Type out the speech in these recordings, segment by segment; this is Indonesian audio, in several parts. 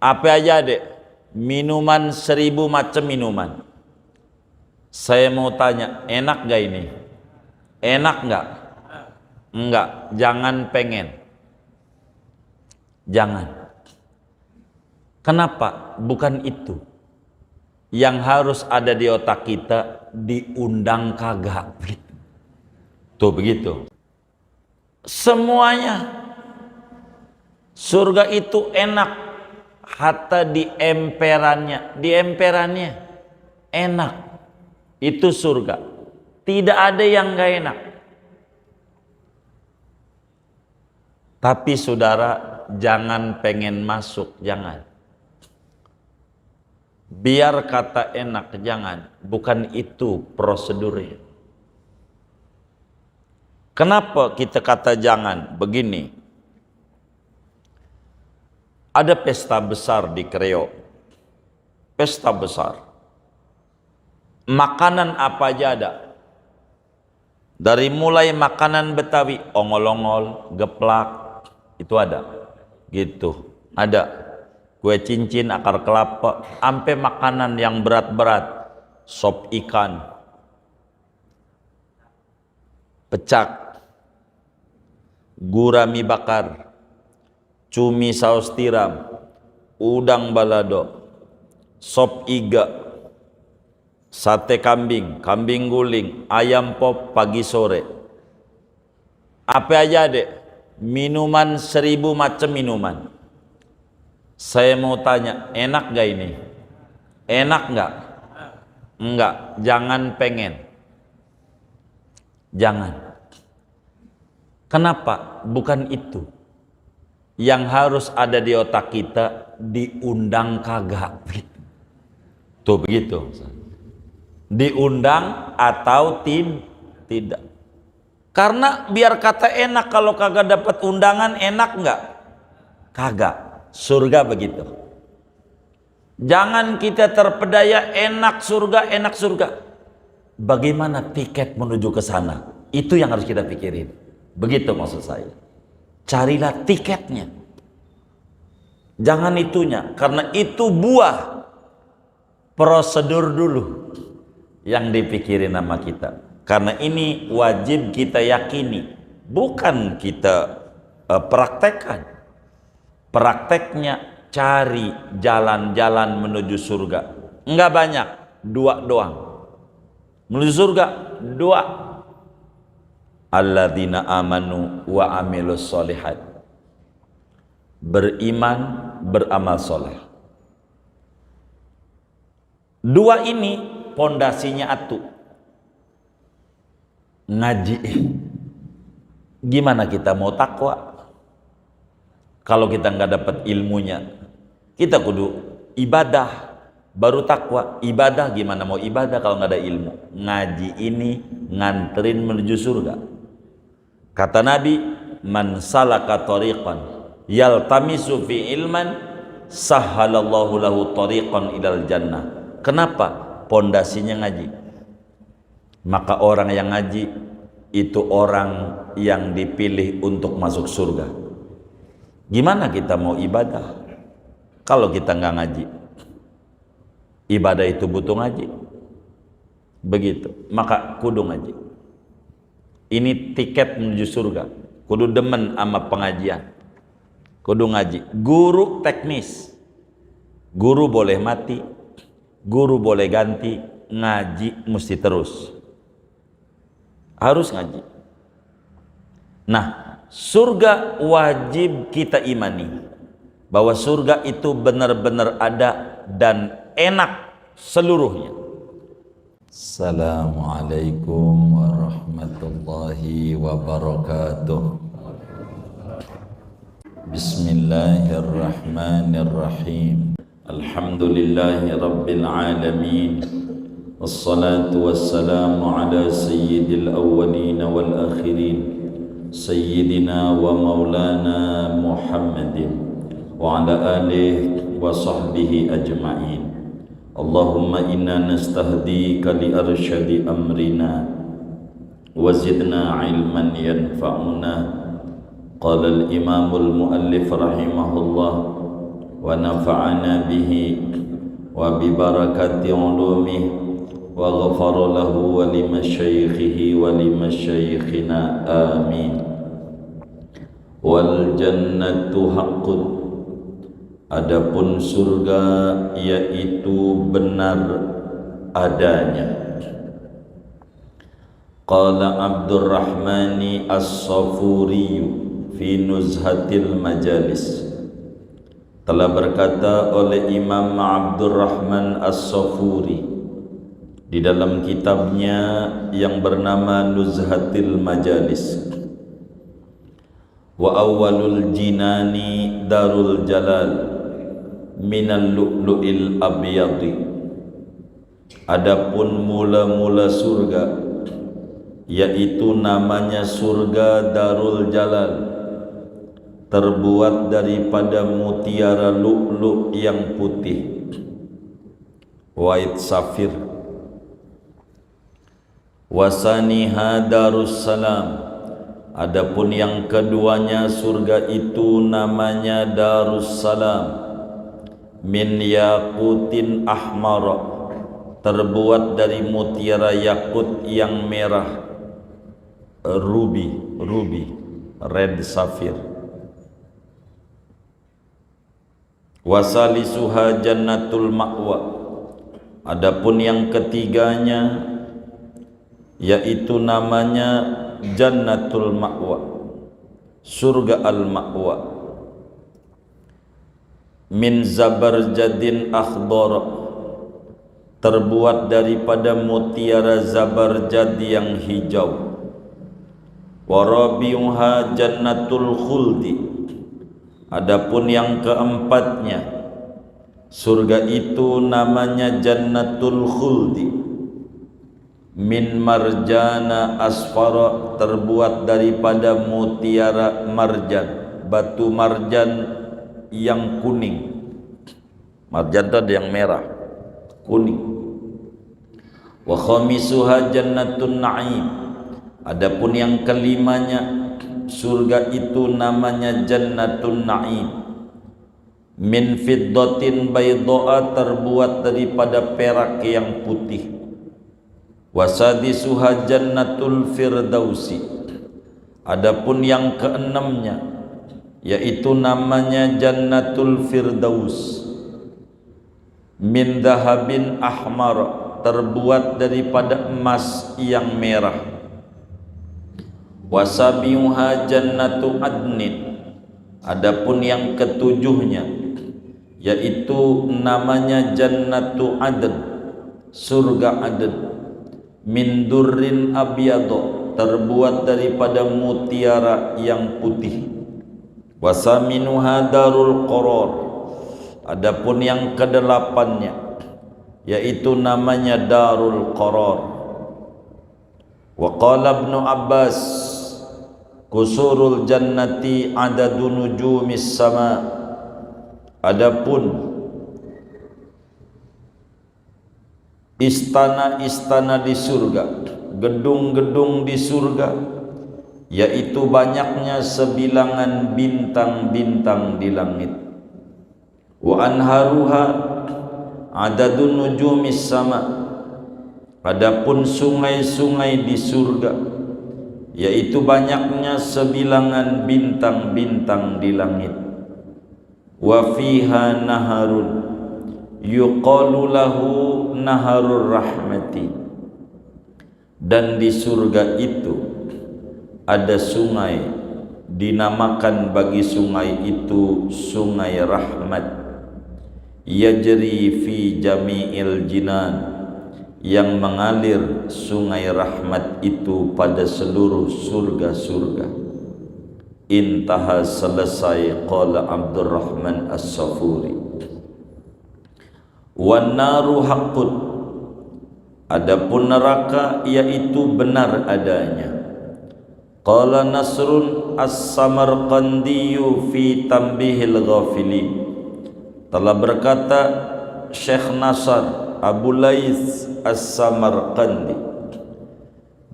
Apa aja dek? Minuman 1000 macam minuman. Saya mau tanya, enak gak ini? Enak gak? Enggak, jangan pengen. Jangan. Kenapa? Bukan itu yang harus ada di otak kita, diundang kagak. Tuh begitu. Semuanya. Surga itu enak. Hatta di emperannya enak. Itu surga. Tidak ada yang gak enak. Tapi saudara, jangan pengen masuk, jangan. Biar kata enak, jangan. Bukan itu prosedurnya. Kenapa kita kata jangan? Begini. Ada pesta besar di Kreo. Pesta besar. Makanan apa aja ada. Dari mulai makanan Betawi, ongol-ongol, geplak, itu ada. Gitu. Ada. Kue cincin, akar kelapa, sampai makanan yang berat-berat. Sop ikan. Pecak. Gurami bakar. Cumi saus tiram, udang balado, sop iga, sate kambing, kambing guling, ayam pop pagi sore. Apa aja dek? Minuman 1000 macam minuman. Saya mau tanya, enak gak ini? Enak gak? Enggak, jangan pengen. Jangan. Kenapa? Bukan itu yang harus ada di otak kita, diundang kagak. Tuh begitu. Diundang atau tidak. Karena biar kata enak, kalau kagak dapat undangan enak nggak? Kagak. Surga begitu. Jangan kita terpedaya enak surga. Bagaimana tiket menuju ke sana? Itu yang harus kita pikirin. Begitu maksud saya. Carilah tiketnya. Jangan itunya, karena itu buah prosedur dulu yang dipikirin sama kita. Karena ini wajib kita yakini, bukan kita praktekkan. Prakteknya cari jalan-jalan menuju surga. Enggak banyak, 2 doang. Menuju surga 2. Alladzina amanu wa amilus solihat. Beriman, beramal soleh. 2 ini pondasinya atu. Ngaji. Gimana kita mau takwa kalau kita nggak dapat ilmunya? Kita kudu ibadah baru takwa. Ibadah gimana mau ibadah kalau nggak ada ilmu? Ngaji ini nganterin menuju surga. Kata Nabi, man salaka tariqan yaltamisu fi ilman sahhalallahu lahu tariqan ilal jannah. Kenapa? Pondasinya ngaji. Maka orang yang ngaji itu orang yang dipilih untuk masuk surga. Gimana kita mau ibadah kalau kita nggak ngaji? Ibadah itu butuh ngaji. Begitu. Maka kudu ngaji. Ini tiket menuju surga. Kudu demen sama pengajian. Kudu ngaji. Guru teknis. Guru boleh mati. Guru boleh ganti. Ngaji mesti terus. Harus ngaji. Nah, surga wajib kita imani. Bahwa surga itu benar-benar ada dan enak seluruhnya. Assalamualaikum warahmatullahi wabarakatuh. Bismillahirrahmanirrahim. Alhamdulillahi rabbil alamin. Wassalatu wassalamu ala sayyidil awwalin wal akhirin, sayyidina wa maulana Muhammadin wa ala alihi wa sahbihi ajma'in. Allahumma inna nastahdika li arsyadi amrina wa zidna ilman yanfa'una. Qala al-imamul muallif rahimahullah ونفعنا به وببركة علومه وغفر له ولمشايخه ولمشايخنا آمين. والجنة حق, adapun surga yaitu benar adanya. Qala Abdurrahmani As-Safuri fi Nuzhatil Majalis, telah berkata oleh Imam Abdurrahman As-Safuri di dalam kitabnya yang bernama Nuzhatil Majalis, wa awwalul jinani darul jalal minal lu'lu'il abyadi, adapun mula-mula surga yaitu namanya surga Darul Jalal, terbuat daripada mutiara lu'lu' yang putih, white sapphire. Wasaniha Darussalam, adapun yang keduanya surga itu namanya Darussalam, min yaqutin ahmar, terbuat dari mutiara yakut yang merah, ruby, red sapphire. Wasalisuha jannatul ma'wa, adapun yang ketiganya yaitu namanya jannatul ma'wa, surga al-ma'wa, min zabarjadin akhdar, terbuat daripada mutiara zabarjad yang hijau. Warabiuha jannatul khuldi, adapun yang keempatnya surga itu namanya jannatul khuldi, min marjana asfara, terbuat daripada mutiara marjan, batu marjan yang kuning. Marjan itu ada yang merah, kuning. Wa khamisuha jannatun na'im, adapun yang kelimanya surga itu namanya Jannatun Na'im, min fiddatin bayda'a, terbuat daripada perak yang putih. Wasadisuha Jannatul Firdausi, adapun yang keenamnya yaitu namanya Jannatul Firdaus, min dahabin ahmar, terbuat daripada emas yang merah. Wasabiuha jannatu adnin, adapun yang ketujuhnya yaitu namanya jannatu adn, surga adn, min durrin abyado, terbuat daripada mutiara yang putih. Wasaminuha darul qarar, adapun yang kedelapannya yaitu namanya darul qarar. Wa qala Ibnu Abbas, kusurul jannati adadu nujumis sama, adapun istana-istana di surga, gedung-gedung di surga, yaitu banyaknya sebilangan bintang-bintang di langit. Wa anharuha adadu nujumis sama, adapun sungai-sungai di surga yaitu banyaknya sebilangan bintang-bintang di langit. Wa fiha naharun yuqalu lahu naharur rahmati, dan di surga itu ada sungai, dinamakan bagi sungai itu sungai rahmat. Yajri fi jami'il jinan, yang mengalir sungai rahmat itu pada seluruh surga-surga. Intaha, selesai. Qala Abdurrahman As-Safuri. Wan naru haqqun, adapun neraka yaitu benar adanya. Qala Nasrun As-Samarqandiyu fi Tanbihil Ghafilin, telah berkata Syekh Nasr Abu Laits As-Samarqandi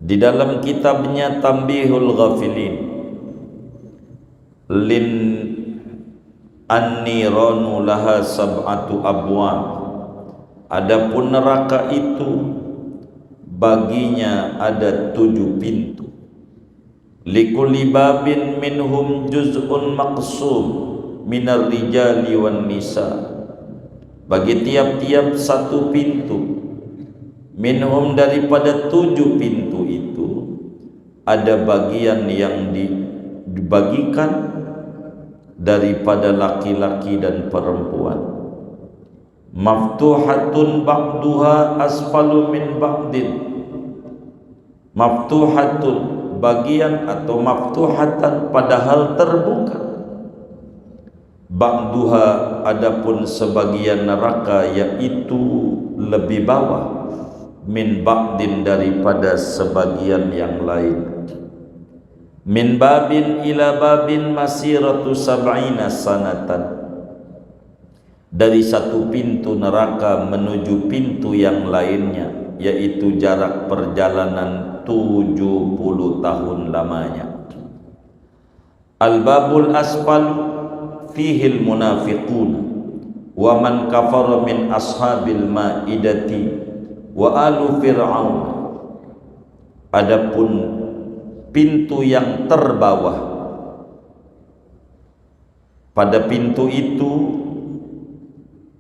di dalam kitabnya Tanbihul Ghafilin, lin An-niranu laha sab'atu abwab. Adapun neraka itu baginya ada 7 pintu. Likulli babin minhum juz'un maqsum minar rijali wan nisa. Bagi tiap-tiap satu pintu, minhum daripada 7 pintu itu ada bagian yang dibagikan daripada laki-laki dan perempuan. Maftuhatun ba'duha asfalu min ba'din. Maftuhatun bagian atau maftuhatan padahal terbuka. Ba'duha adapun sebagian neraka yaitu lebih bawah, min ba'din daripada sebagian yang lain. Min babin ila babin masiratu sab'ina sanatan. Dari satu pintu neraka menuju pintu yang lainnya, yaitu jarak perjalanan 70 tahun lamanya. Al-babul asfal fihi al-munafiqun wa man kafara min ashabil ma'idati wa alu fir'aun. Adapun pintu yang terbawah, pada pintu itu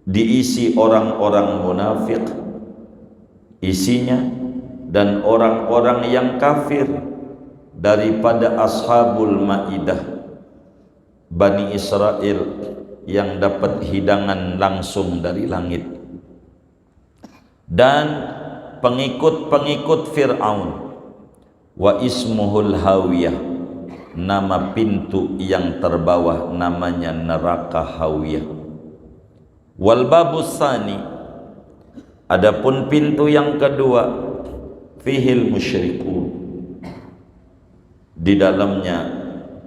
diisi orang-orang munafik isinya, dan orang-orang yang kafir daripada ashabul maidah, Bani Israel yang dapat hidangan langsung dari langit, dan pengikut-pengikut Fir'aun. Wa ismuhul hawiyah, nama pintu yang terbawah namanya neraka hawiyah. Wal babus sani, adapun pintu yang kedua, fihil musyrikun, di dalamnya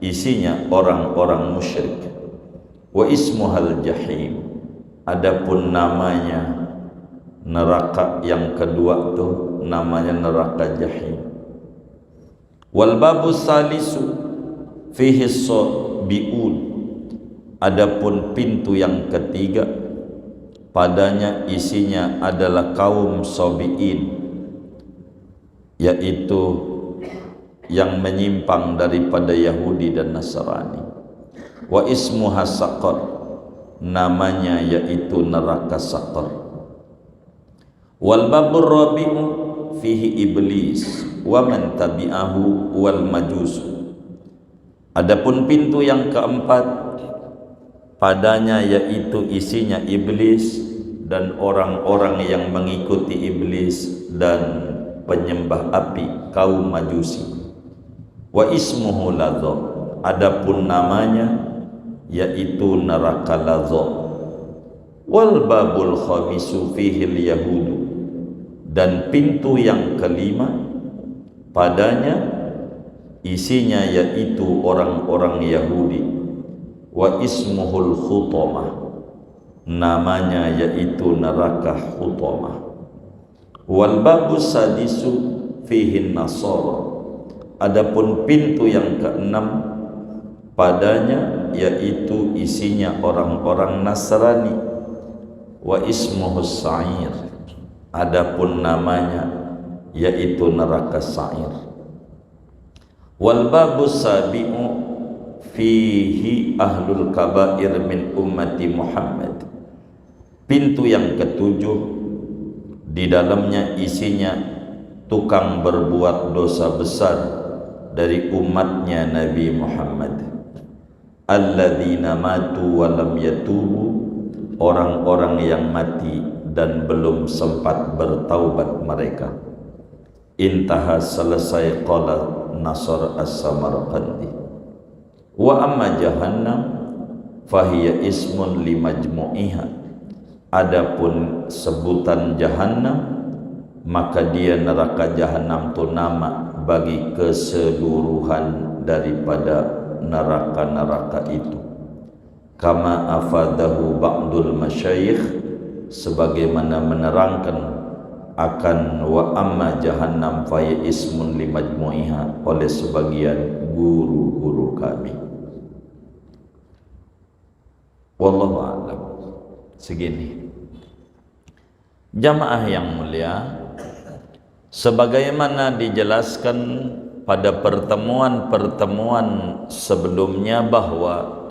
isinya orang-orang musyrik. Wa ismuhal jahim, adapun namanya neraka yang kedua tuh namanya neraka jahim. Wal babus salisu fihi sabiun, adapun pintu yang ketiga padanya isinya adalah kaum sabiin, yaitu yang menyimpang daripada Yahudi dan Nasrani. Wa ismuha saqar, namanya yaitu neraka saqar. Wal babur rabi'u fihi iblis wa man tabi'ahu wal majus. Adapun pintu yang keempat padanya yaitu isinya iblis dan orang-orang yang mengikuti iblis dan penyembah api kaum majusi. Wa ismuhu ladza, adapun namanya yaitu neraka ladza. Wal babul khamisu fihil yahudu, dan pintu yang kelima padanya isinya yaitu orang-orang Yahudi. Wa ismuhul khutamah, namanya yaitu neraka khutamah. Wal babus sadisu fihin nasara, adapun pintu yang keenam padanya yaitu isinya orang-orang Nasrani. Wa ismuhus sa'ir, adapun namanya yaitu neraka sa'ir. Wal babus sabi'u fihi ahlul kabair min ummati Muhammad, pintu yang ketujuh di dalamnya isinya tukang berbuat dosa besar dari umatnya Nabi Muhammad. Alladzina matu wa lam yatubu, orang-orang yang mati dan belum sempat bertaubat mereka. Intaha, selesai qala Nasr as-Samarqandi. Wa amma jahannam fahiya ismun li majmu'iha, adapun sebutan jahannam maka dia neraka jahannam itu nama bagi keseluruhan daripada neraka-neraka itu. Kama afadahu ba'dul masyayikh, sebagaimana menerangkan akan wa amma jahannam fahiya ismun li majmu'iha oleh sebagian guru-guru kami. Wallahu a'lam. Segini. Jamaah yang mulia, sebagaimana dijelaskan pada pertemuan-pertemuan sebelumnya bahwa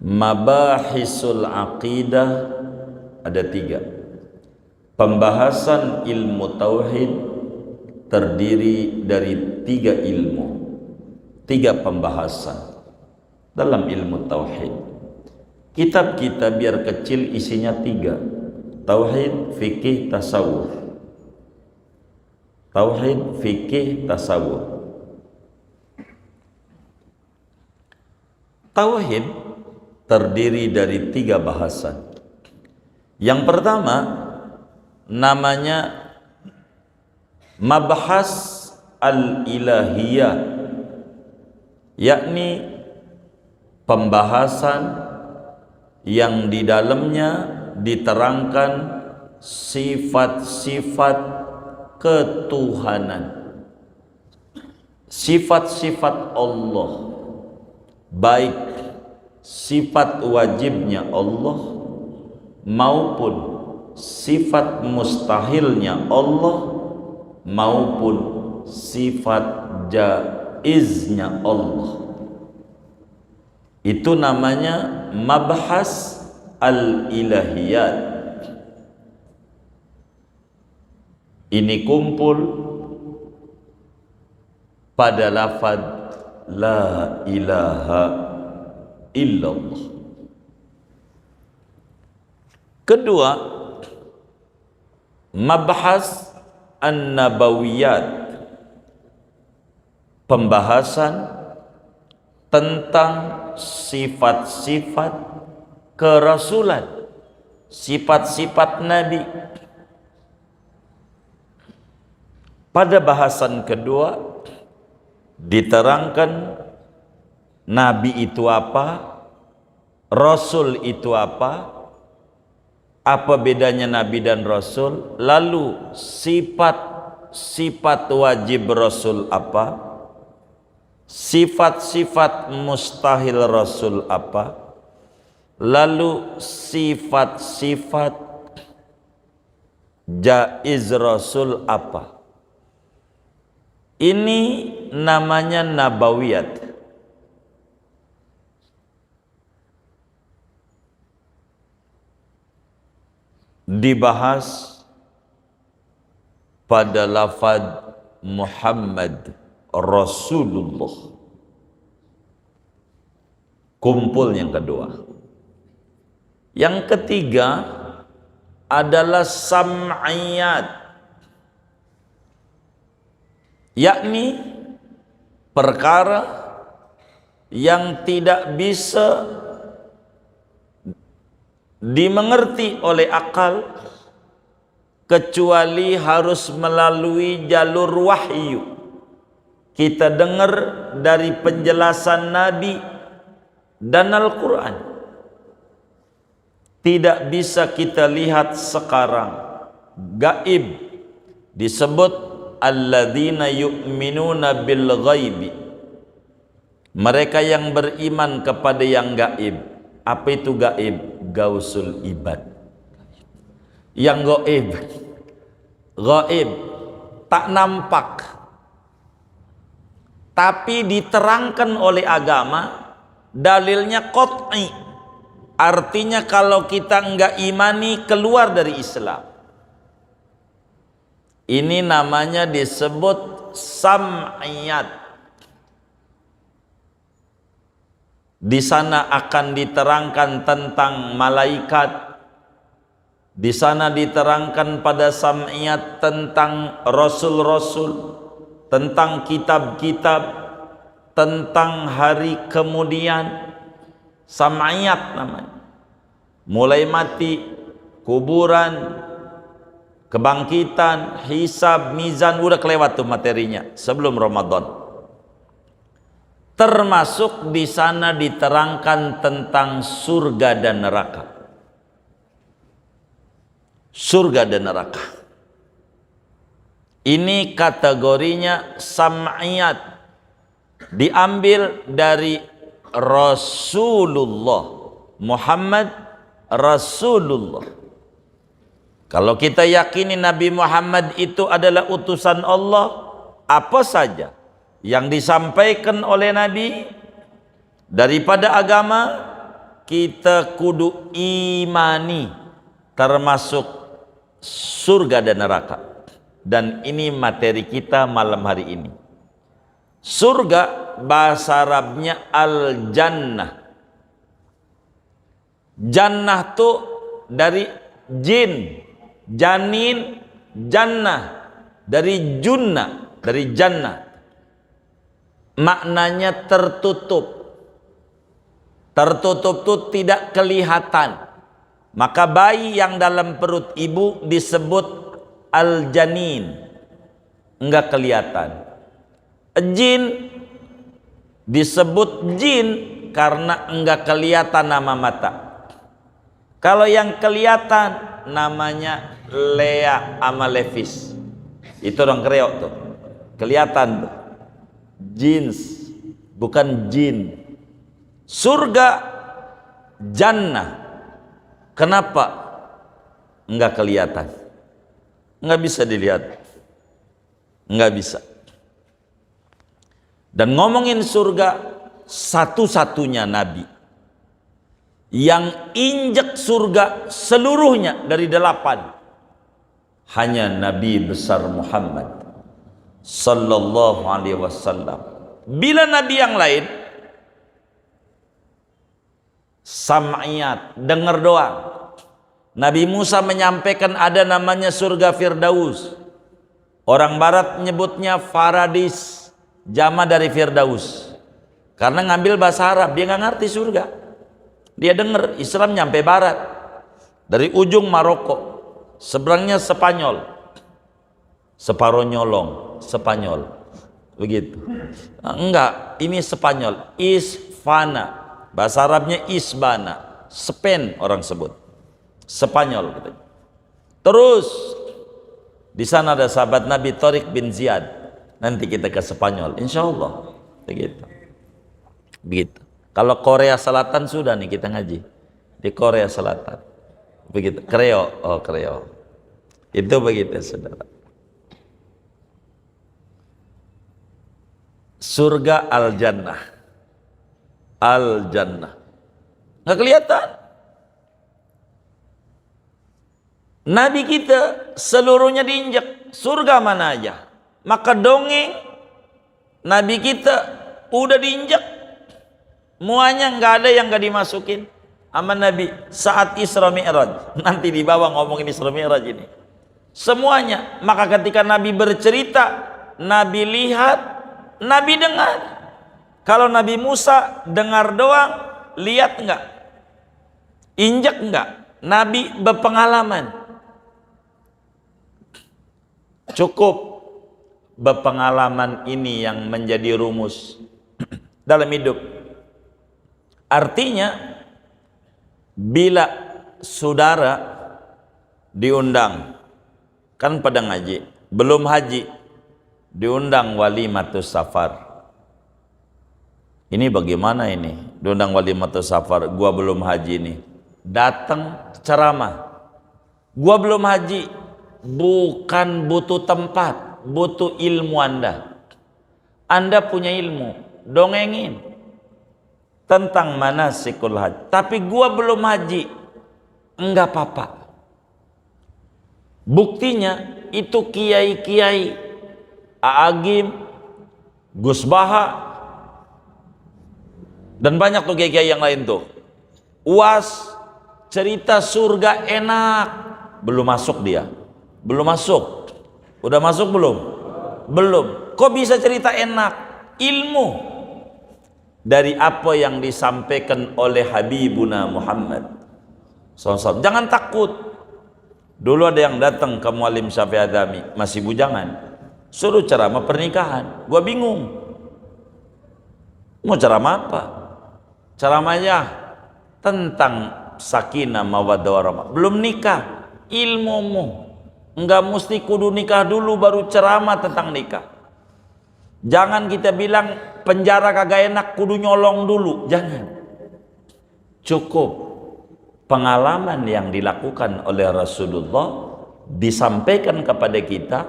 mabahisul aqidah ada 3. Pembahasan ilmu tauhid terdiri dari 3 ilmu, 3 pembahasan dalam ilmu tauhid. Kitab kita biar kecil isinya 3. Tauhid, fikih, tasawuf. Tauhid, fikih, tasawuf. Tauhid terdiri dari 3 bahasan. Yang pertama namanya mabhas al-ilahiyah, yakni pembahasan yang di dalamnya diterangkan sifat-sifat ketuhanan, sifat-sifat Allah, baik sifat wajibnya Allah maupun sifat mustahilnya Allah maupun sifat jaiznya Allah. Itu namanya mabhas al-ilahiyat. Ini kumpul pada lafaz la ilaha illallah. Kedua, mabhas an-nabawiyat, pembahasan tentang sifat-sifat kerasulan, sifat-sifat Nabi. Pada bahasan kedua diterangkan Nabi itu apa, Rasul itu apa bedanya Nabi dan Rasul, lalu sifat-sifat wajib Rasul apa, sifat-sifat mustahil Rasul apa, lalu sifat-sifat jaiz Rasul apa. Ini namanya nabawiyat. Dibahas pada lafaz Muhammad Rasulullah. Kumpul yang kedua. Yang ketiga adalah sam'iyat, yakni perkara yang tidak bisa dimengerti oleh akal kecuali harus melalui jalur wahyu. Kita dengar dari penjelasan Nabi dan Al-Quran. Tidak bisa kita lihat sekarang. Gaib disebut alladzina yu'minuna bil ghaibi, mereka yang beriman kepada yang gaib. Apa itu gaib? Gausul ibad. Yang gaib tak nampak tapi diterangkan oleh agama, dalilnya qat'i, artinya kalau kita enggak imani keluar dari Islam. Ini namanya disebut sam'iyat. Di sana akan diterangkan tentang malaikat. Di sana diterangkan pada sam'iyat tentang rasul-rasul, tentang kitab-kitab, tentang hari kemudian. Sam'iyat namanya. Mulai mati, kuburan, kebangkitan, hisab, mizan, udah kelewat tuh materinya sebelum Ramadan. Termasuk di sana diterangkan tentang surga dan neraka. Surga dan neraka. Ini kategorinya sam'iyat, diambil dari Rasulullah Muhammad Rasulullah. Kalau kita yakini Nabi Muhammad itu adalah utusan Allah, apa saja yang disampaikan oleh Nabi daripada agama, kita kudu imani, termasuk surga dan neraka. Dan ini materi kita malam hari ini. Surga bahasa Arabnya al-jannah. Jannah tuh dari jin, janin, jannah, dari junna, dari jannah. Maknanya tertutup. Tertutup tuh tidak kelihatan. Maka bayi yang dalam perut ibu disebut al-janin, enggak kelihatan. Jin disebut jin karena enggak kelihatan nama mata. Kalau yang kelihatan namanya Lea sama Levis. Itu orang Kreo tuh. Kelihatan tuh. Jins, bukan jin. Surga, jannah. Kenapa enggak kelihatan? Enggak bisa dilihat. Enggak bisa. Dan ngomongin surga, satu-satunya nabi yang injek surga seluruhnya dari 8 hanya Nabi besar Muhammad sallallahu alaihi wasallam. Bila nabi yang lain sam'iyat, dengar doang. Nabi Musa menyampaikan ada namanya surga Firdaus. Orang barat menyebutnya Paradis, jama dari Firdaus. Karena ngambil bahasa Arab, dia nggak ngerti surga. Dia dengar Islam nyampe barat, dari ujung Maroko, seberangnya Spanyol, separuh nyolong, Spanyol, begitu. Enggak, ini Spanyol, Isfana. Bahasa Arabnya Isbana, Spain orang sebut, Spanyol gitu. Terus di sana ada sahabat Nabi Tariq bin Ziyad. Nanti kita ke Spanyol, insya Allah. Begitu. Begitu. Kalau Korea Selatan sudah nih kita ngaji di Korea Selatan. Begitu. Kreo, oh Kreo. Itu begitu saudara. Surga al-jannah. Al-jannah nggak kelihatan. Nabi kita seluruhnya diinjak. Surga mana aja. Maka dongeng Nabi kita udah diinjak. Muanya nggak ada yang nggak dimasukin sama Nabi saat Isra Mi'raj. Nanti di bawah ngomongin Isra Mi'raj ini. Semuanya. Maka ketika Nabi bercerita, Nabi lihat, Nabi dengar. Kalau Nabi Musa dengar doang, lihat enggak? Injak enggak? Nabi berpengalaman. Cukup berpengalaman ini yang menjadi rumus dalam hidup. Artinya, bila saudara diundang, kan pada ngaji, belum haji, diundang walimatus safar. Ini bagaimana ini? Diundang walimatus safar, gua belum haji nih. Datang ceramah. Gua belum haji, bukan butuh tempat, butuh ilmu Anda. Anda punya ilmu, dongengin tentang manasikul haji. Tapi gua belum haji, enggak apa-apa. Buktinya itu kiai-kiai, Aagim, Gus Baha, dan banyak tuh kiai-kiai yang lain tuh. UAS cerita surga enak, belum masuk dia, belum masuk. Udah masuk belum? Belum. Kok bisa cerita enak? Ilmu dari apa yang disampaikan oleh Habibuna Muhammad SAW. Jangan takut. Dulu ada yang datang ke Muallim Syafi'i Adami, masih bujangan, suruh ceramah pernikahan. Gua bingung, mau ceramah apa? Ceramahnya tentang sakinah mawaddah warahmah. Belum nikah, ilmumu enggak mesti kudu nikah dulu baru ceramah tentang nikah. Jangan kita bilang penjara kagak enak kudu nyolong dulu, jangan. Cukup pengalaman yang dilakukan oleh Rasulullah disampaikan kepada kita.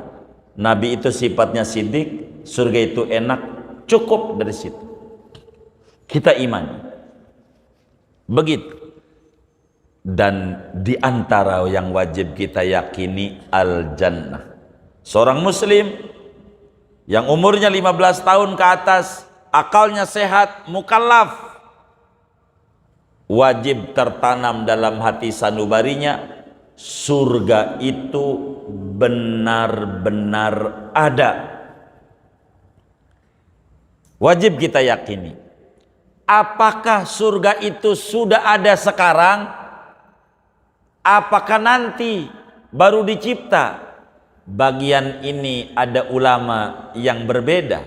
Nabi itu sifatnya siddiq, surga itu enak, cukup dari situ kita iman. Begitu. Dan di antara yang wajib kita yakini al-jannah. Seorang muslim yang umurnya 15 tahun ke atas, akalnya sehat, mukallaf, wajib tertanam dalam hati sanubarinya, surga itu benar-benar ada. Wajib kita yakini. Apakah surga itu sudah ada sekarang? Apakah nanti baru dicipta? Bagian ini ada ulama yang berbeda.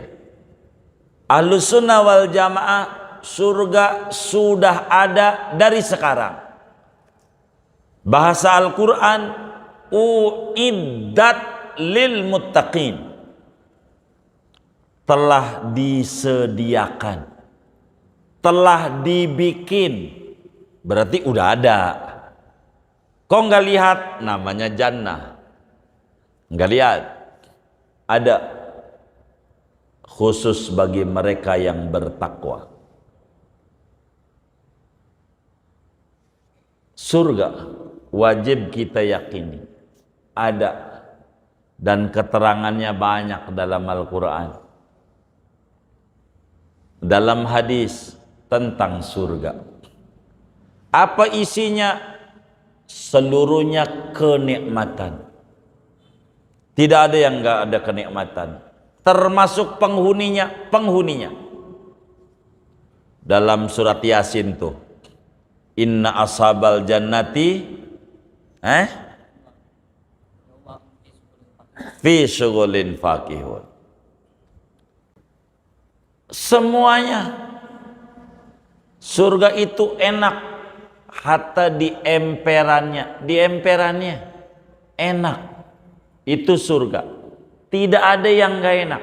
Ahlus sunnah wal jamaah, surga sudah ada dari sekarang. Bahasa Al-Quran, uiddat lil muttaqin, telah disediakan, telah dibikin, berarti udah ada. Kok nggak lihat? Namanya jannah. Nggak lihat. Ada khusus bagi mereka yang bertakwa. Surga wajib kita yakini ada, dan keterangannya banyak dalam Al-Quran, dalam hadis tentang surga. Apa isinya? Seluruhnya kenikmatan. Tidak ada yang nggak ada kenikmatan, termasuk penghuninya. Dalam surat Yasin tuh, inna ashabal jannati fi syughulin fakihun. Semuanya surga itu enak. Hatta di emperannya enak. Itu surga. Tidak ada yang gak enak.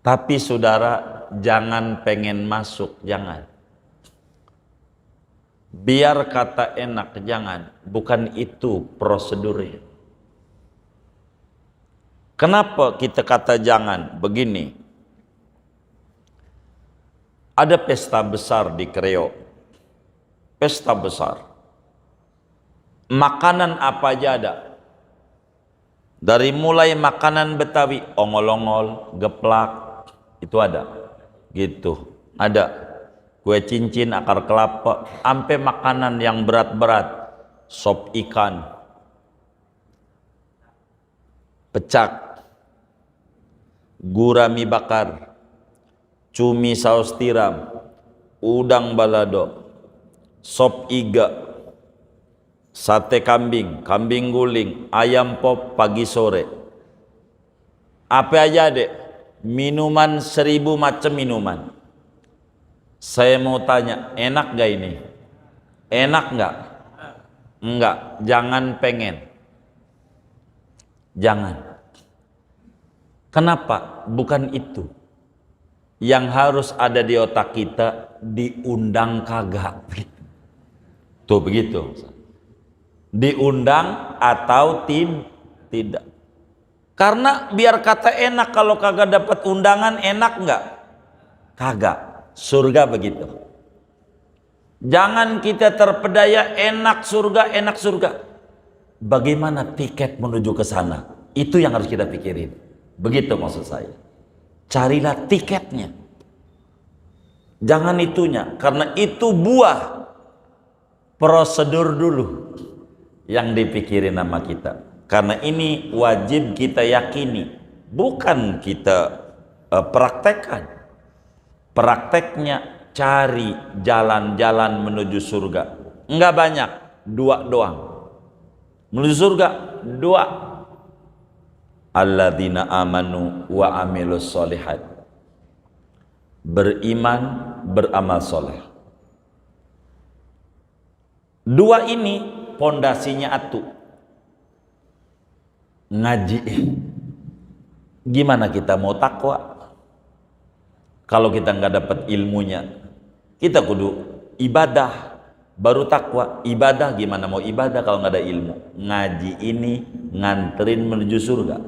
Tapi saudara, jangan pengen masuk, jangan. Biar kata enak, jangan. Bukan itu prosedurnya. Kenapa kita kata jangan? Begini. Ada pesta besar di Kreo. Pesta besar. Makanan apa aja ada. Dari mulai makanan Betawi, ongol-ongol, geplak, itu ada. Gitu. Ada. Kue cincin, akar kelapa, sampai makanan yang berat-berat. Sop ikan, pecak, gurami bakar, cumi saus tiram, udang balado, sop iga, sate kambing, kambing guling, ayam pop pagi sore. Apa aja dek? Minuman 1000 macam minuman. Saya mau tanya, enak gak ini? Enak gak? Enggak, jangan pengen. Jangan. Kenapa? Bukan itu yang harus ada di otak kita. Diundang kagak. Tuh begitu. Diundang atau tidak. Karena biar kata enak, kalau kagak dapat undangan enak nggak? Kagak. Surga begitu. Jangan kita terpedaya enak surga, enak surga. Bagaimana tiket menuju ke sana? Itu yang harus kita pikirin. Begitu maksud saya. Carilah tiketnya. Jangan itunya, karena itu buah prosedur dulu yang dipikirin sama kita. Karena ini wajib kita yakini, bukan kita praktekkan. Prakteknya cari jalan-jalan menuju surga. Enggak banyak, 2 doang. Menuju surga 2. Alladzina amanu wa amilus solihat. Beriman, beramal soleh. 2 ini pondasinya atu. Ngaji. Gimana kita mau takwa kalau kita nggak dapat ilmunya? Kita kudu ibadah baru takwa. Ibadah gimana mau ibadah kalau nggak ada ilmu? Ngaji ini nganterin menuju surga.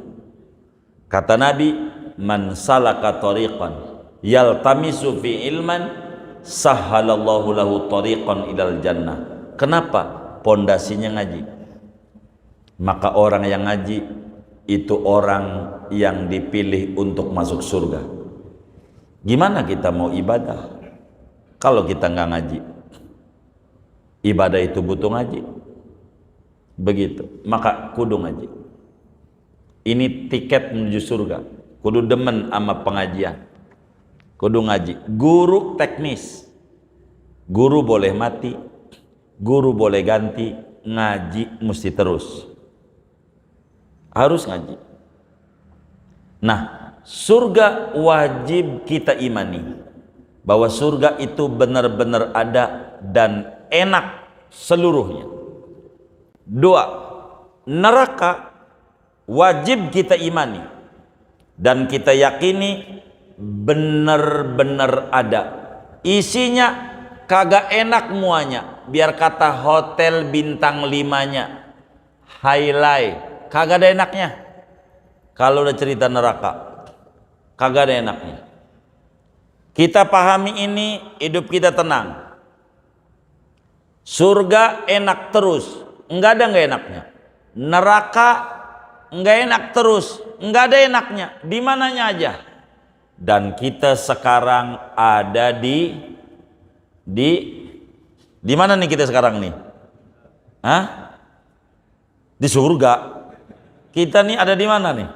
Kata Nabi, man salaka tariqan yaltamisu fi ilman sahhalallahu lahu tariqan ilal jannah. Kenapa? Pondasinya ngaji. Maka orang yang ngaji itu orang yang dipilih untuk masuk surga. Gimana kita mau ibadah kalau kita nggak ngaji? Ibadah itu butuh ngaji. Begitu. Maka kudu ngaji. Ini tiket menuju surga. Kudu demen sama pengajian. Kudu ngaji. Guru teknis. Guru boleh mati. Guru boleh ganti. Ngaji mesti terus. Harus ngaji. Nah, surga wajib kita imani. Bahwa surga itu benar-benar ada dan enak seluruhnya. Dua, neraka wajib kita imani dan kita yakini benar-benar ada. Isinya kagak enak muanya, biar kata hotel bintang 5-nya, highlight, kagak ada enaknya. Kalau udah cerita neraka, kagak ada enaknya. Kita pahami ini, hidup kita tenang. Surga enak terus, enggak ada enggak enaknya. Neraka enggak enak terus, enggak ada enaknya. Di mananya aja. Dan kita sekarang ada di mana nih kita sekarang nih? Hah? Di surga. Kita nih ada di mana nih?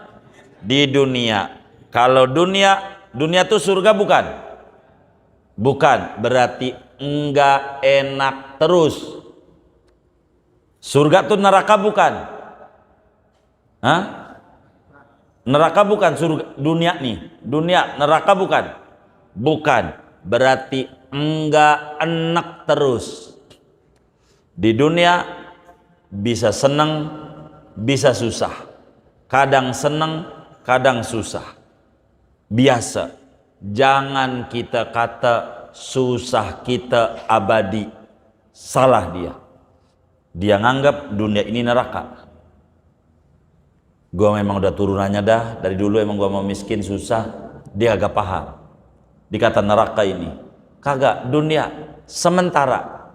Di dunia. Kalau dunia itu surga bukan? Bukan, berarti enggak enak terus. Surga tuh neraka bukan? Hah? Neraka bukan surga, dunia nih. Dunia, neraka bukan? Bukan. Berarti enggak enak terus. Di dunia bisa senang, bisa susah. Kadang senang, kadang susah. Biasa. Jangan kita kata susah kita abadi. Salah dia. Dia nganggap dunia ini neraka. Gua memang udah turunannya dah. Dari dulu emang gua mau miskin susah. Dia agak paham. Dikata neraka ini. Kagak, dunia sementara.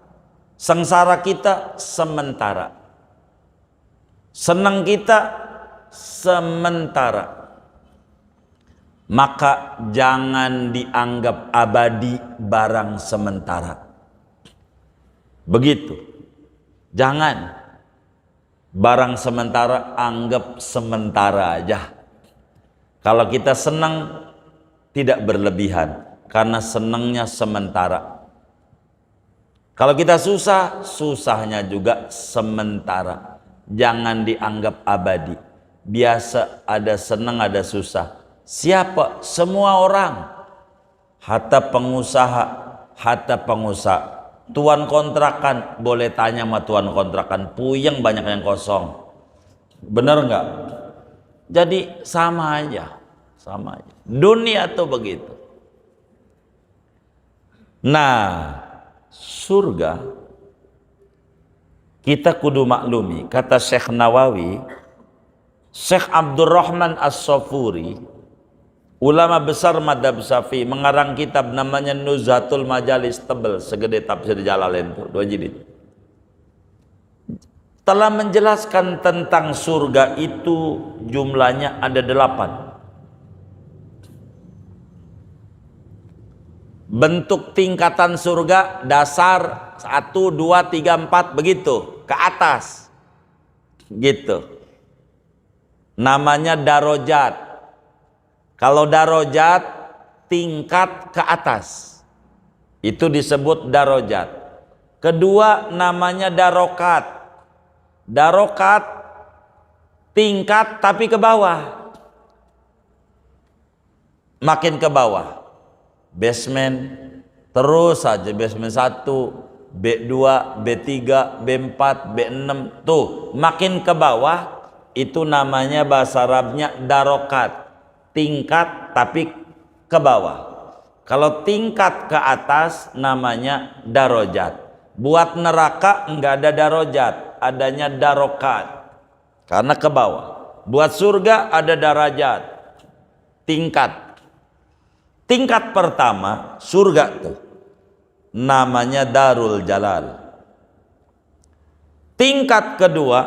Sengsara kita sementara. Senang kita sementara. Maka jangan dianggap abadi barang sementara. Begitu. Jangan. Barang sementara anggap sementara aja. Kalau kita senang tidak berlebihan karena senangnya sementara. Kalau kita susah, susahnya juga sementara. Jangan dianggap abadi. Biasa ada senang ada susah. Siapa? Semua orang. Hatta pengusaha, tuan kontrakan, boleh tanya sama tuan kontrakan, puyeng banyak yang kosong. Bener nggak? Jadi sama aja. Dunia tuh begitu. Nah, surga kita kudu maklumi. Kata Syekh Nawawi, Syekh Abdurrahman As-Safuri, ulama besar madhab Syafi'i, mengarang kitab namanya Nuzhatul Majalis, tebel segede tafsir Jalalain tuh, 2 jilid. Telah menjelaskan tentang surga itu jumlahnya ada 8. Bentuk tingkatan surga dasar 1, 2, 3, 4 begitu ke atas. Gitu. Namanya darajat. Kalau darajat tingkat ke atas, itu disebut darajat. Kedua namanya darokat. Darokat tingkat tapi ke bawah. Makin ke bawah. Basement terus saja, basement 1, B2, B3, B4, B6 tuh makin ke bawah. Itu namanya bahasa Arabnya darokat. Tingkat tapi ke bawah. Kalau tingkat ke atas namanya darajat. Buat neraka enggak ada darajat, adanya darokat. Karena ke bawah. Buat surga ada darajat. Tingkat. Tingkat pertama surga tuh namanya Darul Jalal. Tingkat kedua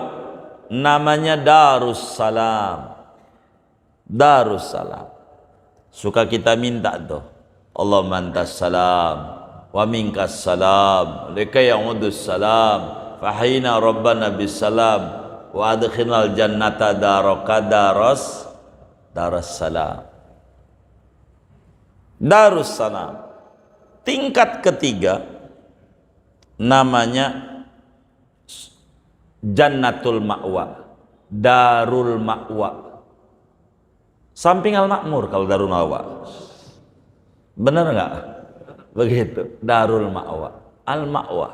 namanya Darussalam. Darussalam. Suka kita minta tuh, Allahumma antas salam wa minkas salam, laka ya'udus salam, fahina rabbana bisalam, wa adkhilnal jannata daraka darussalam. Darussalam. Tingkat ketiga namanya Jannatul Ma'wa, Darul Ma'wa. Samping Al-Ma'mur kalau Darul Ma'wa. Benar nggak? Begitu, Darul Ma'wa, Al-Ma'wa.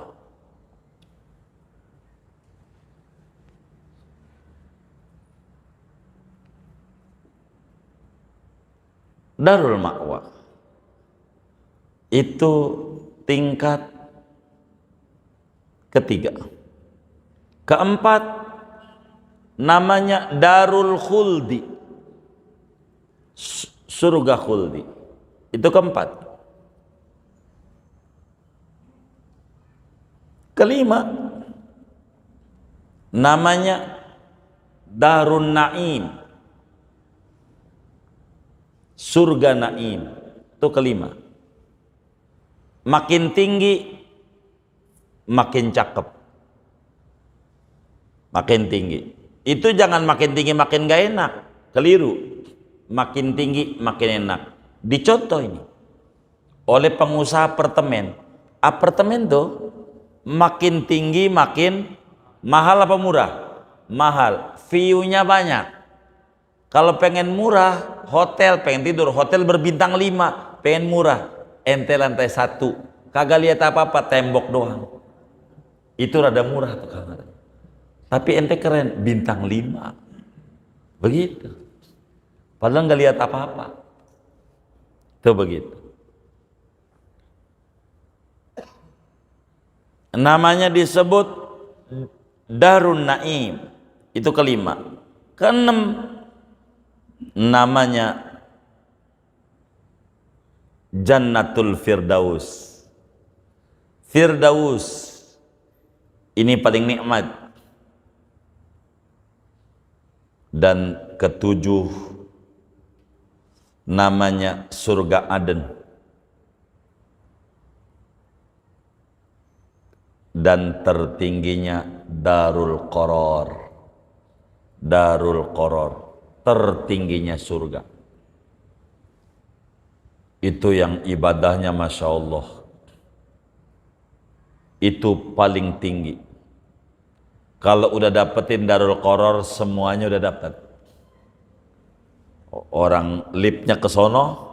Darul Ma'wa itu tingkat ketiga. Keempat namanya Darul Khuldi, surga khuldi. Itu keempat. Kelima namanya Darun Naim, surga Naim. Itu kelima. Makin tinggi makin cakep. Makin tinggi. Itu jangan makin tinggi makin gak enak. Keliru. Makin tinggi makin enak. Dicontoh ini oleh pengusaha apartemen. Apartemen tuh makin tinggi makin mahal apa murah? Mahal. View-nya banyak. Kalau pengen murah, hotel, pengen tidur, hotel berbintang 5, pengen murah, ente lantai 1, kagak lihat apa-apa, tembok doang. Itu rada murah tuh kamar. Tapi ente keren, bintang 5. Begitu. Padahal nggak lihat apa-apa. Itu begitu. Namanya disebut Darun Naim. Itu kelima. Keenam namanya Jannatul Firdaus. Firdaus ini paling nikmat. Dan ketujuh namanya surga Aden. Dan tertingginya Darul Qaror. Darul Qaror, tertingginya surga. Itu yang ibadahnya Masya Allah. Itu paling tinggi. Kalau udah dapetin Darul Qaror, semuanya udah dapet. Orang liftnya ke sono,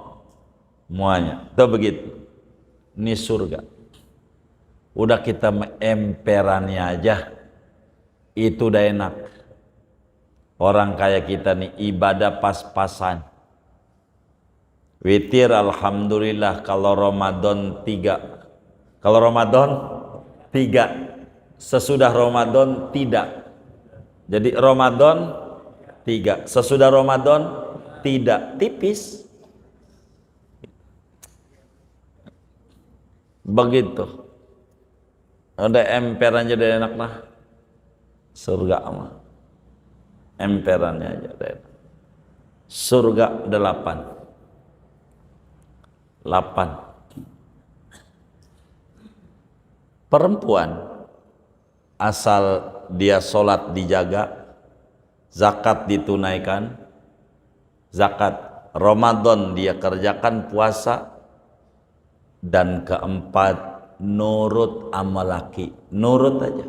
semuanya. Itu begitu. Ini surga. Udah kita emperannya aja, itu udah enak. Orang kayak kita nih ibadah pas-pasan. Witir alhamdulillah kalau Ramadan 3. Kalau Ramadan 3. Sesudah Ramadan tidak. Jadi Ramadan 3. Sesudah Ramadan tidak. Tipis. Begitu. Udah emperan aja udah enak lah. Surga mah. Emperannya aja udah enak. Surga 8. 8. Perempuan asal dia sholat dijaga, zakat ditunaikan, zakat Ramadan dia kerjakan puasa, dan keempat nurut sama laki, nurut aja.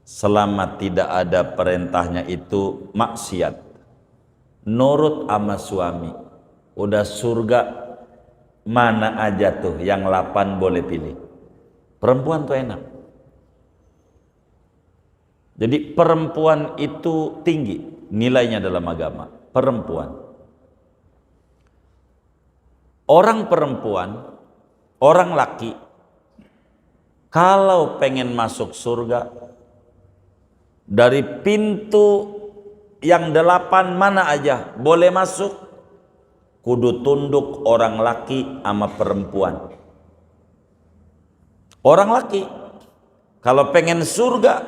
Selama tidak ada perintahnya itu maksiat, nurut sama suami, udah surga mana aja tuh, yang 8 boleh pilih. Perempuan tuh enak. Jadi perempuan itu tinggi nilainya dalam agama. Perempuan. Orang perempuan, orang laki, kalau pengen masuk surga, dari pintu yang 8 mana aja boleh masuk, kudu tunduk orang laki sama perempuan. Orang laki kalau pengen surga,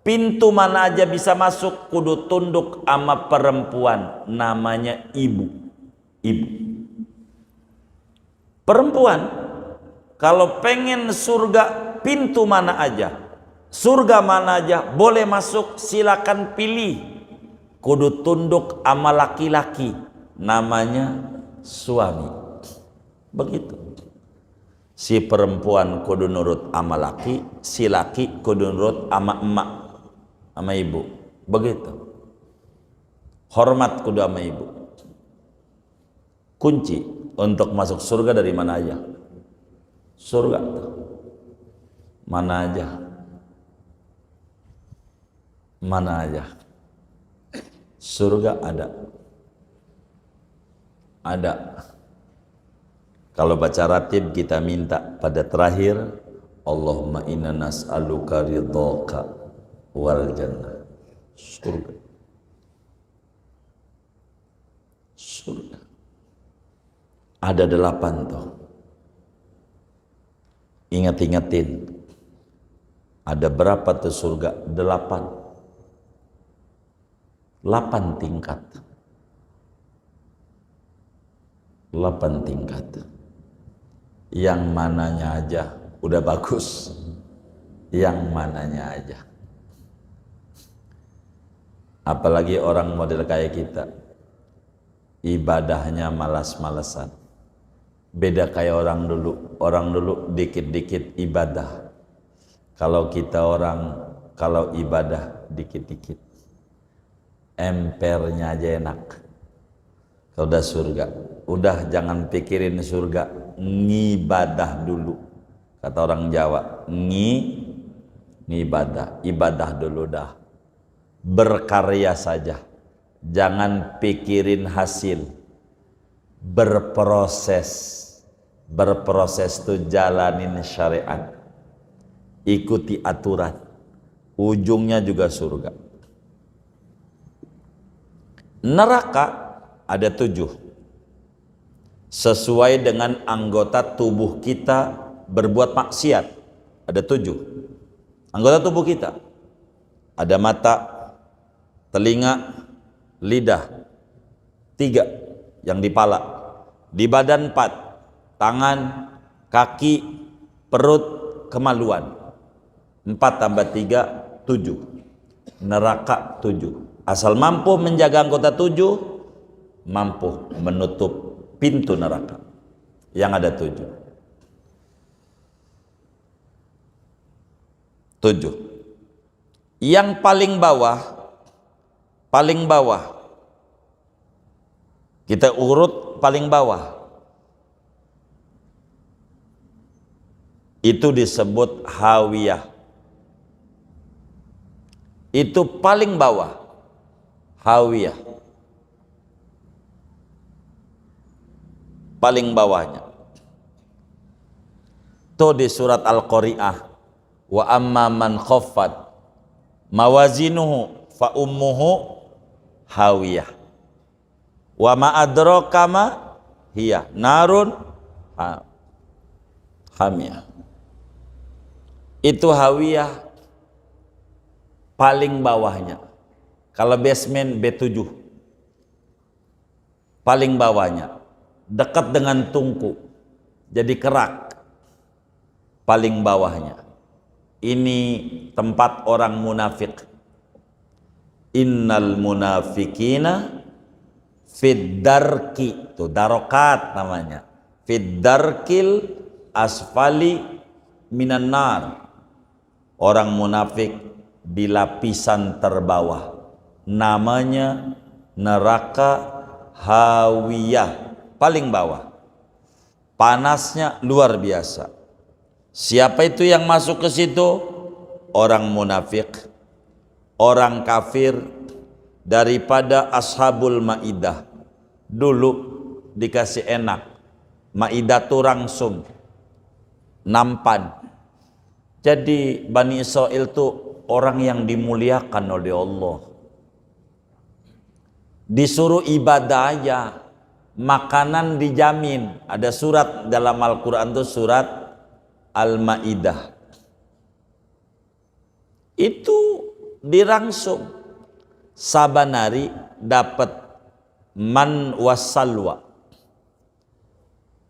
pintu mana aja bisa masuk, kudu tunduk sama perempuan, namanya ibu. Perempuan kalau pengen surga, pintu mana aja, surga mana aja boleh masuk, silakan pilih, kudu tunduk sama laki-laki, namanya suami. Begitu. Si perempuan kudu nurut sama laki, si laki kudu nurut sama emak, sama ibu. Begitu. Hormat kudu sama ibu. Kunci untuk masuk surga dari mana aja? Surga mana aja? Mana aja? Surga ada. Ada. Kalau baca ratib kita minta pada terakhir, Allahumma inna nas'aluka ridhaka wal jannah. Surga. Surga. Ada 8 tuh. Ingat-ingatin. Ada berapa tuh surga? 8. 8 tingkat. 8 tingkat. Yang mananya aja udah bagus. Yang mananya aja. Apalagi orang model kayak kita. Ibadahnya malas-malesan. Beda kayak orang dulu. Orang dulu dikit-dikit ibadah. Kalau kita orang, kalau ibadah dikit-dikit. Empernya aja enak. Kalau udah surga, udah jangan pikirin surga, ngibadah dulu. Kata orang Jawa, ngibadah, ibadah dulu dah. Berkarya saja, jangan pikirin hasil. Berproses tuh jalanin syariat, ikuti aturan, ujungnya juga surga. Neraka ada 7, sesuai dengan anggota tubuh kita berbuat maksiat. Ada 7 anggota tubuh kita. Ada mata, telinga, lidah. 3 yang di pala. Di badan 4, tangan, kaki, perut, kemaluan. 4 tambah 3, 7. Neraka 7. Asal mampu menjaga anggota 7, mampu menutup pintu neraka yang ada 7. 7. Yang paling bawah, kita urut paling bawah, itu disebut hawiyah. Itu paling bawah, hawiyah, paling bawahnya. Itu di surat Al-Qari'ah, wa amma man khaffat mawazinuhu fa ummuhu hawiyah wa ma adraka ma hiya narun hamiyah. Itu hawiyah paling bawahnya. Kalau basement B7, paling bawahnya, dekat dengan tungku, jadi kerak, paling bawahnya. Ini tempat orang munafik. Innal munafikina fid darki, itu darokat namanya, fid darkil asfali minan nar. Orang munafik di lapisan terbawah, namanya neraka hawiyah, paling bawah. Panasnya luar biasa. Siapa itu yang masuk ke situ? Orang munafik, orang kafir, daripada ashabul maidah. Dulu dikasih enak, Maidatu rangsum, nampan. Jadi Bani Israel itu orang yang dimuliakan oleh Allah. Disuruh ibadah aja, makanan dijamin. Ada surat dalam Al-Quran itu surat Al-Ma'idah. Itu dirangsum. Sabanari dapat man wasalwa,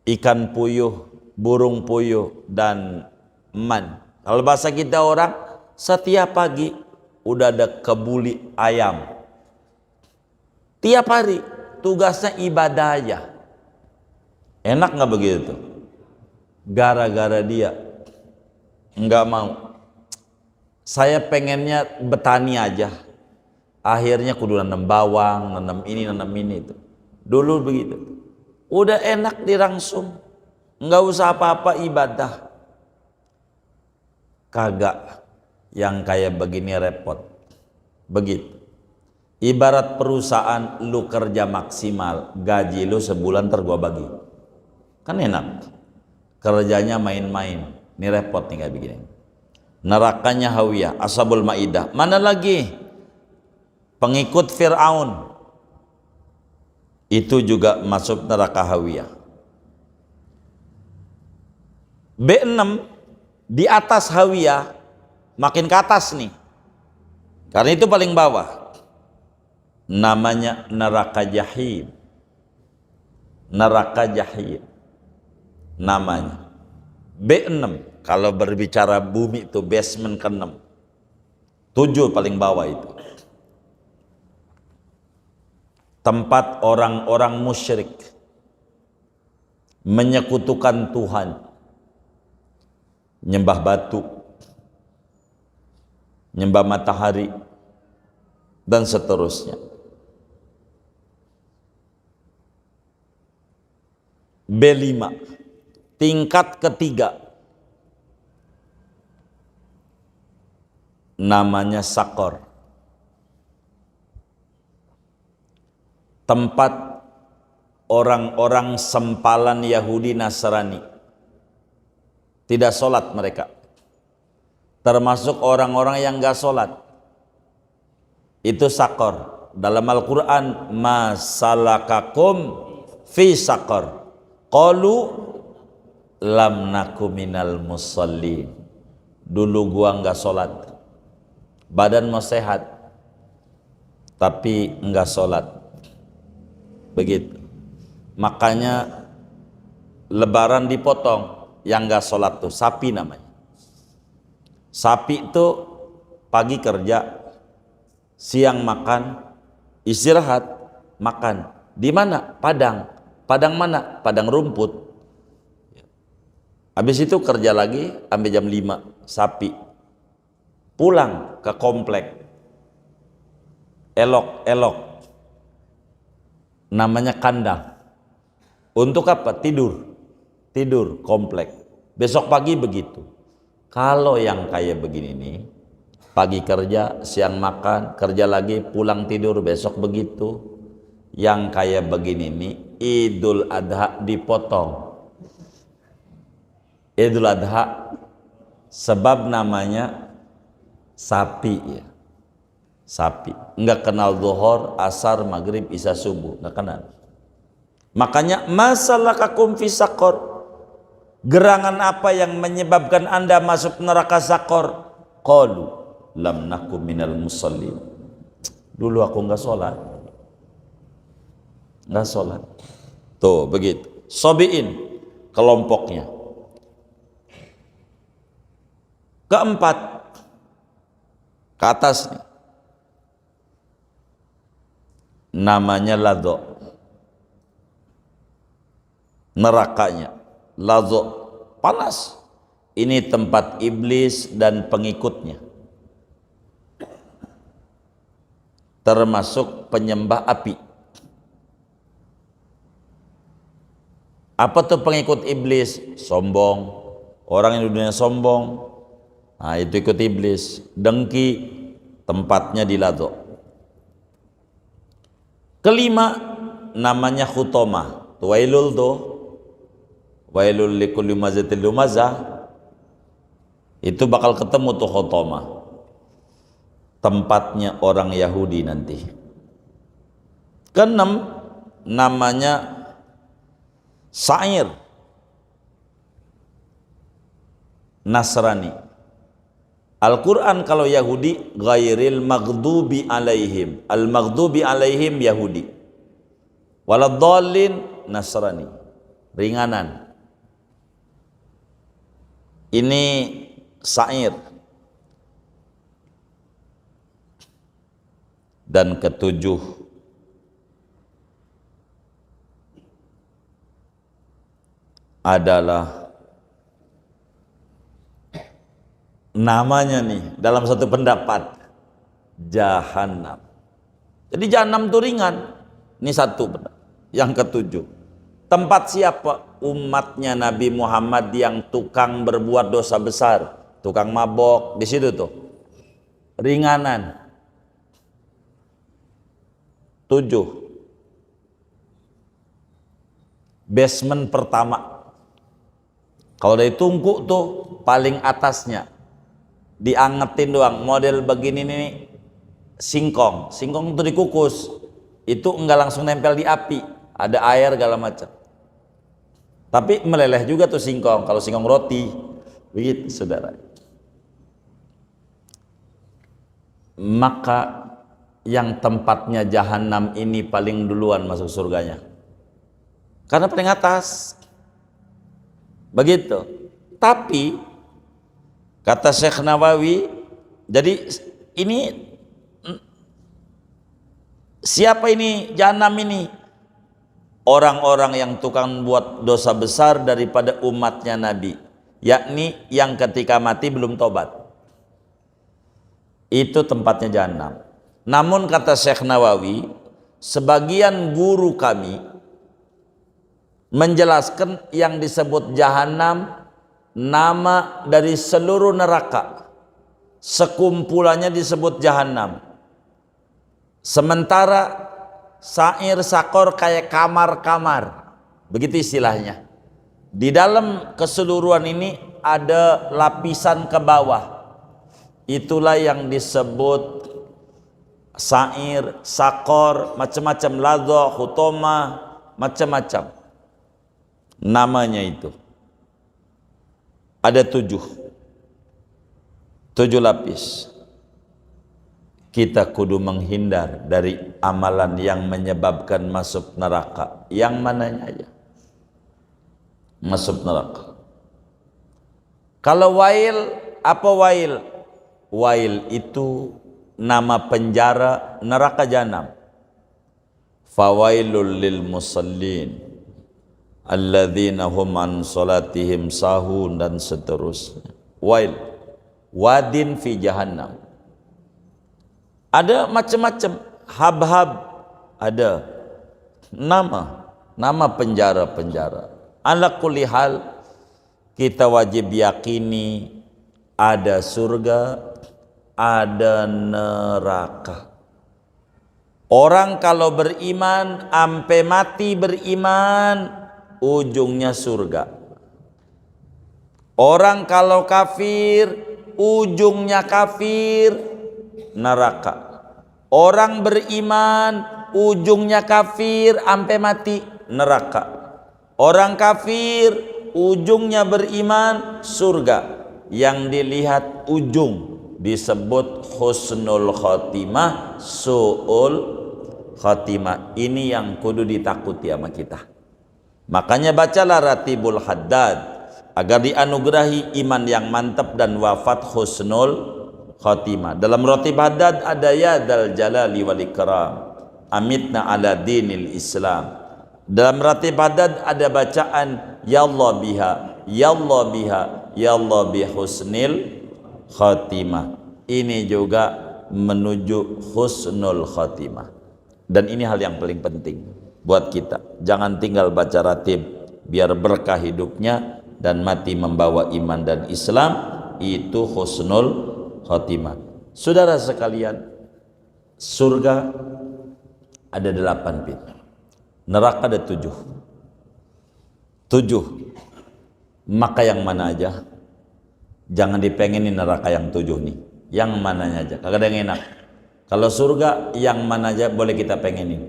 ikan puyuh, burung puyuh, dan man. Kalau bahasa kita orang, setiap pagi udah ada kebuli ayam. Tiap hari tugasnya ibadah aja. Enak nggak begitu? Gara-gara dia nggak mau. Saya pengennya betani aja. Akhirnya kudu nanam bawang, nanam ini itu. Dulu begitu. Udah enak dirangsum, nggak usah apa-apa ibadah. Kagak, yang kayak begini repot. Begitu. Ibarat perusahaan, lu kerja maksimal, gaji lu sebulan gua bagi. Kan enak. Kerjanya main-main. Ini repot nih kayak begini. Nerakanya Hawiyah, Ashabul Ma'idah. Mana lagi? Pengikut Fir'aun. Itu juga masuk neraka Hawiyah. B6 di atas Hawiyah, makin ke atas nih. Karena itu paling bawah. Namanya neraka Jahim. Neraka Jahim. Namanya. B6 kalau berbicara bumi itu basement ke-6. 7 paling bawah itu. Tempat orang-orang musyrik menyekutukan Tuhan, nyembah batu, nyembah matahari, dan seterusnya. B5 tingkat ketiga, namanya Sakor. Tempat orang-orang sempalan Yahudi Nasrani. Tidak sholat mereka. Termasuk orang-orang yang gak sholat. Itu Sakor. Dalam Al-Quran, ma salakakum fi Sakor. Qalu lam naku minal musallin. Dulu gua gak sholat. Badan mau sehat, tapi enggak sholat. Begitu. Makanya lebaran dipotong, yang enggak sholat tuh sapi namanya. Sapi itu pagi kerja, siang makan, istirahat, makan. Di mana? Padang. Padang mana? Padang rumput. Habis itu kerja lagi sampai jam 5, sapi. Pulang ke komplek. Elok-elok. Namanya kandang. Untuk apa? Tidur. Tidur komplek. Besok pagi begitu. Kalau yang kayak begini nih, pagi kerja, siang makan, kerja lagi, pulang tidur, besok begitu. Yang kayak begini nih, Idul Adha dipotong. Idul Adha sebab namanya sapi ya. Sapi, enggak kenal zuhur, asar, maghrib, isya, subuh, enggak kenal. Makanya masalakakum fi Sakor. Gerangan apa yang menyebabkan Anda masuk neraka Sakor? Qalu lam naku minal musallin. Dulu aku enggak sholat. Enggak sholat. Tuh begitu. Sobiin kelompoknya. Keempat, ke atas nih. Namanya Ladho. Nerakanya Ladho, panas. Ini tempat iblis dan pengikutnya, termasuk penyembah api. Apa tuh pengikut iblis? Sombong. Orang yang dunia sombong, nah itu ikut iblis. Dengki, tempatnya di Ladho. Kelima, namanya Khutomah. Tuwailul tuh wailul likulli mazatil lumazah, itu bakal ketemu tuh khotomah, tempatnya orang Yahudi nanti. Keenam, namanya Sa'ir, Nasrani. Al-Quran kalau Yahudi ghairil maghdubi alaihim, al-maghdubi alaihim Yahudi, waladhdallin Nasrani, ringanan. Ini Sa'ir. Dan ketujuh, adalah namanya nih dalam satu pendapat Jahannam. Jadi Jahannam itu ringan. Ini satu pendapat. Yang ketujuh, tempat siapa? Umatnya Nabi Muhammad yang tukang berbuat dosa besar, tukang mabok, di situ tuh ringanan. 7, basement pertama. Kalau dari tungku tuh paling atasnya diangetin doang, model begini nih, singkong tuh dikukus, itu enggak langsung nempel di api, ada air segala macam, tapi meleleh juga tuh singkong. Kalau singkong roti begitu saudara. Maka yang tempatnya Jahannam ini paling duluan masuk surganya, karena paling atas begitu. Tapi kata Syekh Nawawi, jadi ini siapa ini Jahannam ini? Orang-orang yang tukang buat dosa besar daripada umatnya Nabi, yakni yang ketika mati belum tobat, itu tempatnya Jahannam. Namun kata Syekh Nawawi, sebagian guru kami menjelaskan yang disebut Jahannam nama dari seluruh neraka, sekumpulannya disebut Jahannam. Sementara Sa'ir, Sakor kayak kamar-kamar, begitu istilahnya. Di dalam keseluruhan ini ada lapisan ke bawah, itulah yang disebut Sa'ir, Sakor, macam-macam, Ladha, Khutoma, macam-macam namanya. Itu ada 7 lapis. Kita kudu menghindar dari amalan yang menyebabkan masuk neraka. Yang mananya aja masuk neraka. Kalau wail, apa wail? Wail itu nama penjara neraka Jahannam. Fawailul lil musallin alladzina hum an salatihim sahun, dan seterusnya. Wail, wadin fi Jahannam. Ada macam-macam, hab-hab, ada nama penjara-penjara. Ala kulli hal, kita wajib yakini ada surga, ada neraka. Orang kalau beriman ampe mati beriman, ujungnya surga. Orang kalau kafir, ujungnya kafir, neraka. Orang beriman ujungnya kafir ampe mati, neraka. Orang kafir ujungnya beriman, surga. Yang dilihat ujung disebut husnul khotimah, su'ul khotimah. Ini yang kudu ditakuti sama kita. Makanya bacalah Ratibul Haddad agar dianugerahi iman yang mantap dan wafat husnul khotimah. Dalam Ratib Haddad ada ya dal jalali wal ikram amitna ala dinil Islam. Dalam Ratib Haddad ada bacaan ya Allah biha, ya Allah biha, ya Allah bi husnil khotimah. Ini juga menuju husnul khotimah. Dan ini hal yang paling penting buat kita. Jangan tinggal baca ratib, biar berkah hidupnya dan mati membawa iman dan Islam. Itu husnul khotimah. Saudara sekalian, surga ada 8 pintu, neraka ada 7. Maka yang mana aja, jangan dipengenin neraka yang 7 nih, yang mananya aja, kagak ada yang enak. Kalau surga yang mana aja boleh kita pengenin.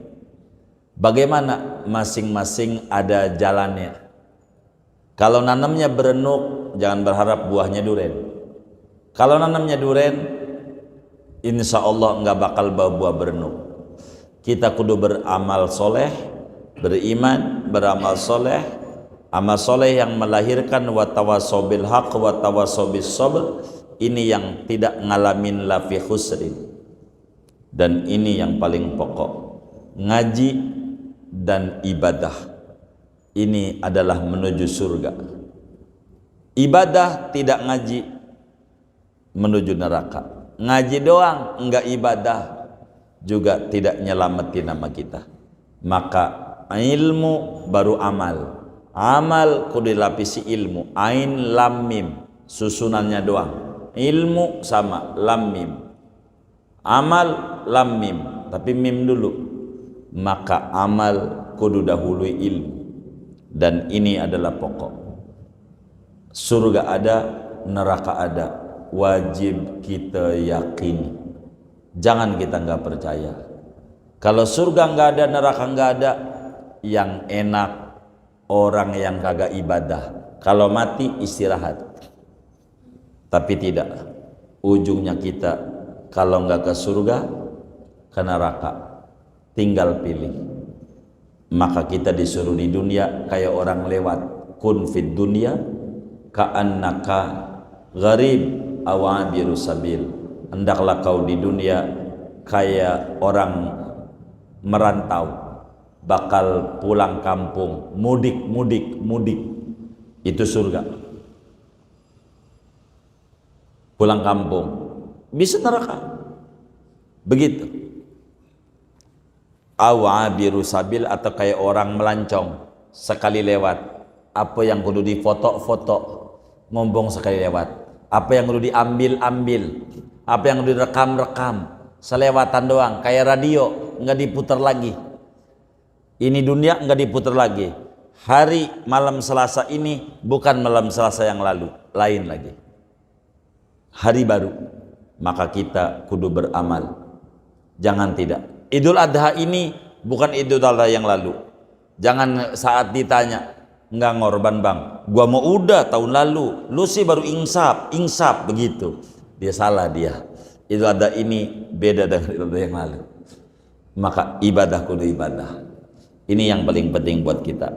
Bagaimana? Masing-masing ada jalannya. Kalau nanamnya berenuk, jangan berharap buahnya duren. Kalau nanamnya duren, insya Allah nggak bakal bawa buah berenuk. Kita kudu beramal soleh, beriman, beramal soleh, amal soleh yang melahirkan watawasau bil haq watawasau bis sabr. Ini yang tidak ngalamin lafi khusrin. Dan ini yang paling pokok, ngaji dan ibadah ini adalah menuju surga. Ibadah tidak ngaji menuju neraka. Ngaji doang enggak ibadah juga tidak nyelamatin nama kita. Maka ilmu baru amal. Amal kudu dilapisi ilmu. Ain lam mim, susunannya doang. Ilmu sama lam mim. Amal lam mim, tapi mim dulu. Maka amal kudu dahului ilmu. Dan ini adalah pokok. Surga ada, neraka ada, wajib kita yakini. Jangan kita nggak percaya. Kalau surga nggak ada, neraka nggak ada, yang enak orang yang kagak ibadah. Kalau mati istirahat. Tapi tidak, ujungnya kita kalau nggak ke surga, ke neraka, tinggal pilih. Maka kita disuruh di dunia kayak orang lewat. Kun fid dunya ka'annaka gharib aw abiru sabil. Hendaklah kau di dunia kayak orang merantau, bakal pulang kampung, mudik. Itu surga. Pulang kampung, bisa neraka. Begitu. Awabiru sabil, atau kayak orang melancong sekali lewat. Apa yang kudu difoto-foto, ngombong sekali lewat. Apa yang kudu diambil-ambil, apa yang kudu direkam-rekam, selewatan doang. Kayak radio, nggak diputar lagi. Ini dunia nggak diputar lagi. Hari malam Selasa ini bukan malam Selasa yang lalu, lain lagi. Hari baru. Maka kita kudu beramal. Jangan tidak. Idul Adha ini bukan Idul Adha yang lalu. Jangan saat ditanya, enggak ngorban bang, gua mau udah tahun lalu, lu sih baru insaf begitu. Dia salah dia. Idul Adha ini beda dengan Idul Adha yang lalu. Maka ibadah kudu ibadah. Ini yang paling penting buat kita.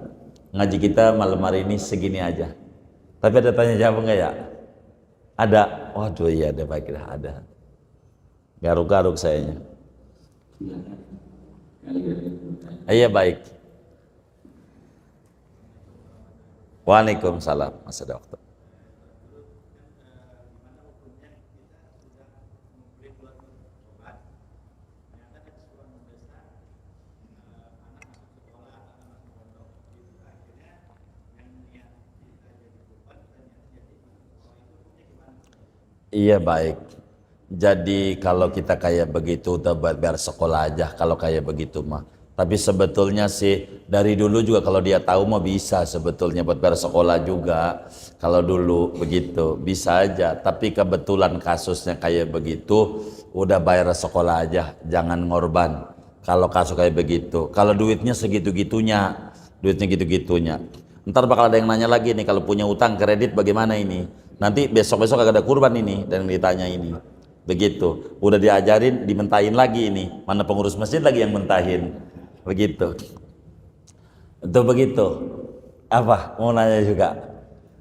Ngaji kita malam hari ini segini aja. Tapi ada tanya jawab enggak ya? Ada. Waduh iya ada, baiklah ada. Garuk-garuk sayanya. Iya baik. Waalaikumsalam. Masih ada waktu. Iya baik. Jadi kalau kita kayak begitu udah biar sekolah aja kalau kayak begitu mah. Tapi sebetulnya sih dari dulu juga kalau dia tahu mah bisa sebetulnya buat biar sekolah juga. Kalau dulu begitu bisa aja. Tapi kebetulan kasusnya kayak begitu udah bayar sekolah aja, jangan ngorban. Kalau kasus kayak begitu, kalau duitnya segitu-gitunya, ntar bakal ada yang nanya lagi nih, kalau punya utang kredit bagaimana ini? Nanti besok-besok agak ada kurban ini dan ditanya ini. Begitu, udah diajarin, dimentahin lagi ini. Mana pengurus masjid lagi yang mentahin. Begitu. Itu begitu. Apa? Mau nanya juga?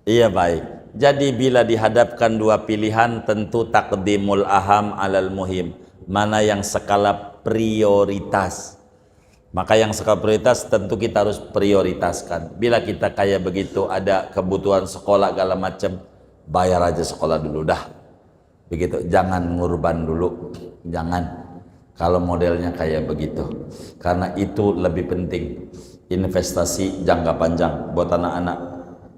Iya baik. Jadi bila dihadapkan dua pilihan, tentu taqdimul aham alal muhim. Mana yang skala prioritas? Maka yang skala prioritas tentu kita harus prioritaskan. Bila kita kayak begitu ada kebutuhan sekolah segala macam, bayar aja sekolah dulu dah. Begitu, jangan ngurban dulu, jangan. Kalau modelnya kayak begitu, karena itu lebih penting. Investasi jangka panjang buat anak-anak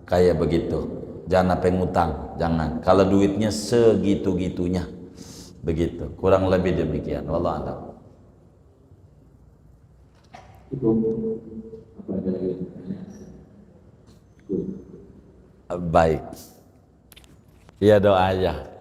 kayak begitu. Jangan apa ngutang, jangan. Kalau duitnya segitu-gitunya, begitu. Kurang lebih demikian. Wallahu a'lam. Cukup apa ada lagi? Cukup. Baik. Ya doa aja.